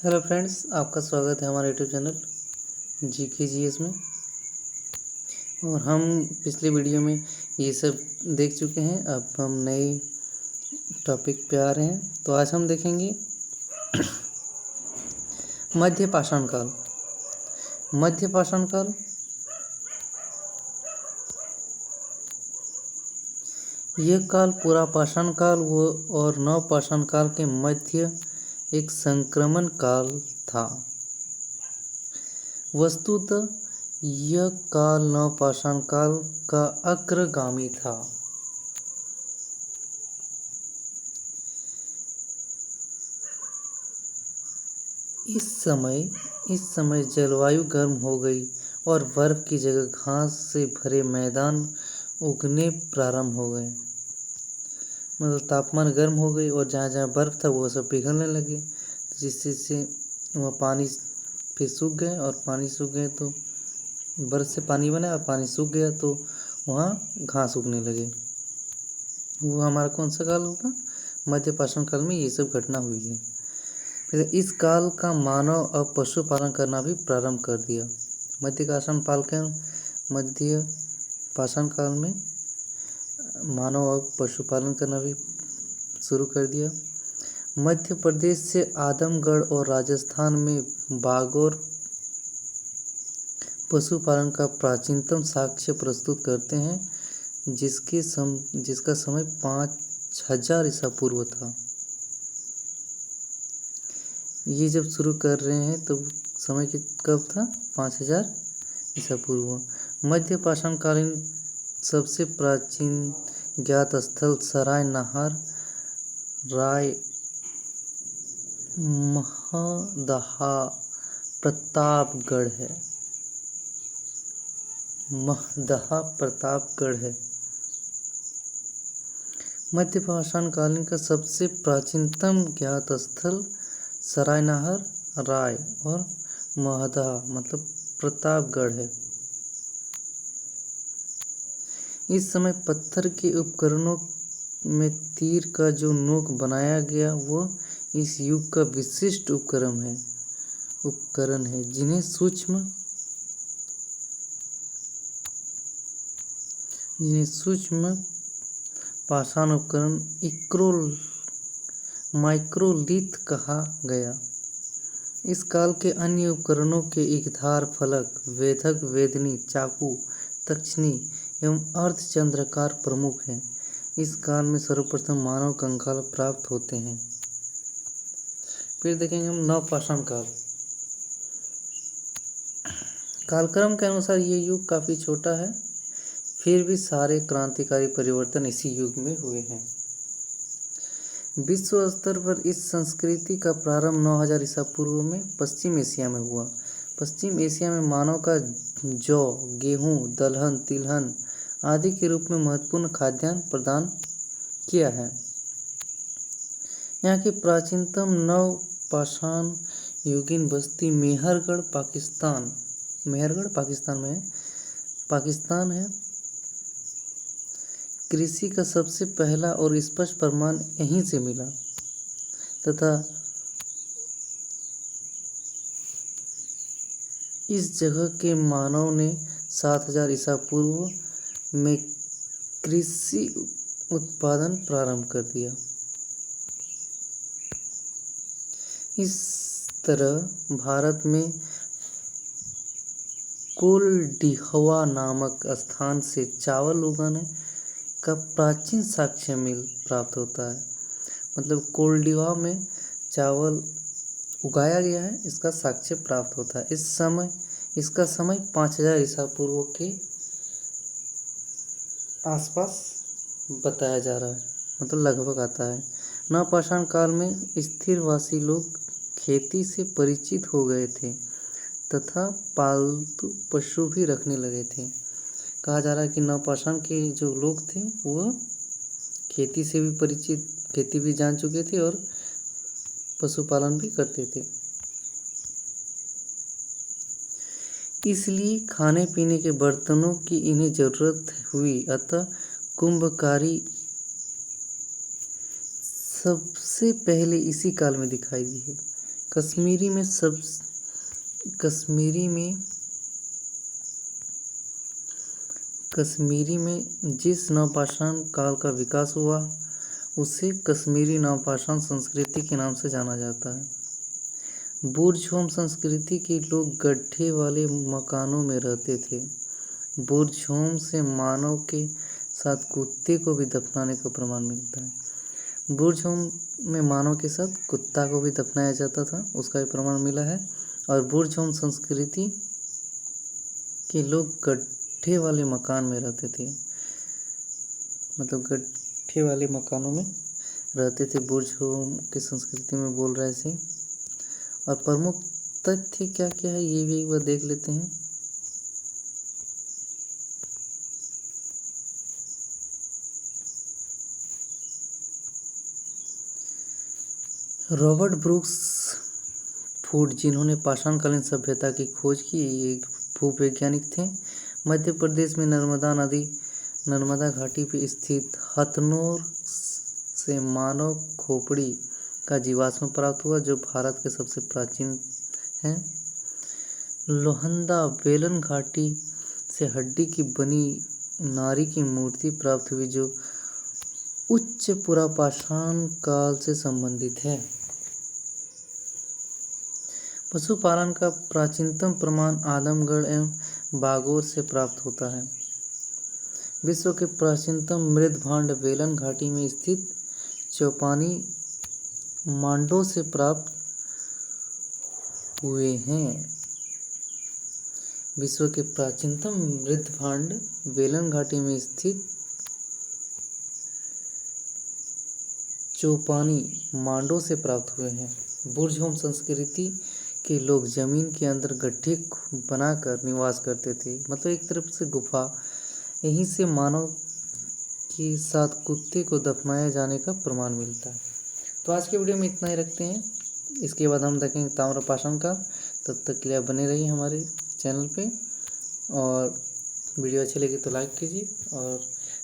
Hello friends, आपका स्वागत है हमारे यूट्यूब चैनल GK GS में। और हम पिछले वीडियो में ये सब देख चुके हैं। अब हम नए टॉपिक पे आ रहे हैं। तो आज हम देखेंगे मध्य पाषाण काल। मध्य पाषाण काल यह काल पूरा पाषाण काल और नव पाषाण काल के मध्य एक संक्रमण काल था। वस्तुतः यह काल नवपाषाण काल का अग्रगामी था। इस समय जलवायु गर्म हो गई और बर्फ की जगह घास से भरे मैदान उगने प्रारंभ हो गए। मतलब तापमान गर्म हो गई और जहाँ जहाँ बर्फ था वो सब पिघलने लगे, जिससे वह पानी फिर सूख गए और पानी सूख गए तो बर्फ से पानी बना और पानी सूख गया तो वहाँ घास उगने लगे। वो हमारा कौन सा काल होगा? मध्य पाषाण काल में ये सब घटना हुई है। फिर इस काल का मानव अब पशुपालन करना भी प्रारंभ कर दिया। मध्य पाषाण काल में मानव अब पशुपालन करना भी शुरू कर दिया। मध्य प्रदेश से आदमगढ़ और राजस्थान में बागौर पशुपालन का प्राचीनतम साक्ष्य प्रस्तुत करते हैं, जिसका समय 5000 ईसा पूर्व था। ये जब शुरू कर रहे हैं तो समय कब था? 5000 ईसा पूर्व। मध्य पाषाण कालीन सबसे प्राचीन ज्ञात स्थल सराय नहर राय महदहा प्रतापगढ़ है। महदहा प्रतापगढ़ है। मध्य पाषाण कालीन का सबसे प्राचीनतम ज्ञात स्थल सराय नहर राय और महदहा मतलब प्रतापगढ़ है। इस समय पत्थर के उपकरणों में तीर का जो नोक बनाया गया वो इस युग का विशिष्ट उपकरण है, जिन्हें सूक्ष्म पाषाण उपकरण माइक्रोलिथ कहा गया। इस काल के अन्य उपकरणों के एकधार फलक, वेधक, वेदनी, चाकू, तक्षनी एवं अर्धचंद्राकार प्रमुख हैं। इस काल में सर्वप्रथम मानव कंकाल प्राप्त होते हैं। फिर देखेंगे हम नवपाषाण काल। कालक्रम के अनुसार ये युग काफ़ी छोटा है, फिर भी सारे क्रांतिकारी परिवर्तन इसी युग में हुए हैं। विश्व स्तर पर इस संस्कृति का प्रारंभ 9000 ईसा पूर्व में पश्चिम एशिया में हुआ। पश्चिम एशिया में मानव का जौ, गेहूँ, दलहन, तिलहन आदि के रूप में महत्वपूर्ण खाद्यान्न प्रदान किया है। यहाँ की प्राचीनतम नवपाषाण युगीन बस्ती मेहरगढ़ पाकिस्तान में पाकिस्तान है। कृषि का सबसे पहला और स्पष्ट प्रमाण यहीं से मिला तथा इस जगह के मानव ने 7000 ईसा पूर्व में कृषि उत्पादन प्रारंभ कर दिया। इस तरह भारत में कोल्डिहवा नामक स्थान से चावल उगाने का प्राचीन साक्ष्य प्राप्त होता है। मतलब कोल्डिवा में चावल उगाया गया है, इसका साक्ष्य प्राप्त होता है। इसका समय 5000 ईसा पूर्व के आसपास बताया जा रहा है, मतलब लगभग आता है। नवपाषाण काल में स्थिरवासी लोग खेती से परिचित हो गए थे तथा पालतू पशु भी रखने लगे थे। कहा जा रहा है कि नवपाषाण के जो लोग थे वो खेती से भी परिचित, खेती भी जान चुके थे और पशुपालन भी करते थे। इसलिए खाने पीने के बर्तनों की इन्हें जरूरत हुई। अतः कुंभकारी सबसे पहले इसी काल में दिखाई दी है। कश्मीरी में जिस नवपाषाण काल का विकास हुआ उसे कश्मीरी नवपाषाण संस्कृति के नाम से जाना जाता है। बुर्ज़होम संस्कृति के लोग गड्ढे वाले मकानों में रहते थे। बुर्ज़होम से मानव के साथ कुत्ते को भी दफनाने का प्रमाण मिलता है। बुर्ज़होम में मानव के साथ कुत्ता को भी दफनाया जाता था, उसका भी प्रमाण मिला है। और बुर्ज़होम संस्कृति के लोग गड्ढे वाले मकान में रहते थे, मतलब गड्ढे वाले मकानों में रहते थे। बुर्ज़होम की संस्कृति में बोल रहे थे। और प्रमुख तथ्य क्या क्या है ये भी एक बार देख लेते हैं। रॉबर्ट ब्रूक्स फूड, जिन्होंने पाषाणकालीन सभ्यता की खोज की, एक भूवैज्ञानिक थे। मध्य प्रदेश में नर्मदा घाटी पर स्थित हथनोर से मानव खोपड़ी का जीवाश्म प्राप्त हुआ, जो भारत के सबसे प्राचीन है। लोहंदा बेलन घाटी से हड्डी की बनी नारी की मूर्ति प्राप्त हुई, जो उच्च पुरापाषाण काल से संबंधित है। पशुपालन का प्राचीनतम प्रमाण आदमगढ़ एवं बागोर से प्राप्त होता है। विश्व के प्राचीनतम मृदभांड बेलन घाटी में स्थित चौपानी मांडो से प्राप्त हुए हैं। विश्व के प्राचीनतम मृदभांड बेलन घाटी में स्थित चौपानी मांडो से प्राप्त हुए हैं। बुर्ज़होम संस्कृति के लोग जमीन के अंदर गड्ढे बनाकर निवास करते थे, मतलब एक तरफ से गुफा। यहीं से मानव के साथ कुत्ते को दफनाए जाने का प्रमाण मिलता है। तो आज के वीडियो में इतना ही रखते हैं। इसके बाद हम देखेंगे ताम्रपाषाण का। तब तक के लिए बने रहिए हमारे चैनल पे, और वीडियो अच्छी लगी तो लाइक कीजिए, और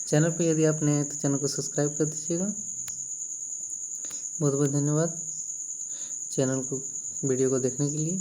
चैनल पे यदि आप नए हैं तो चैनल को सब्सक्राइब कर दीजिएगा। बहुत बहुत धन्यवाद चैनल को वीडियो को देखने के लिए।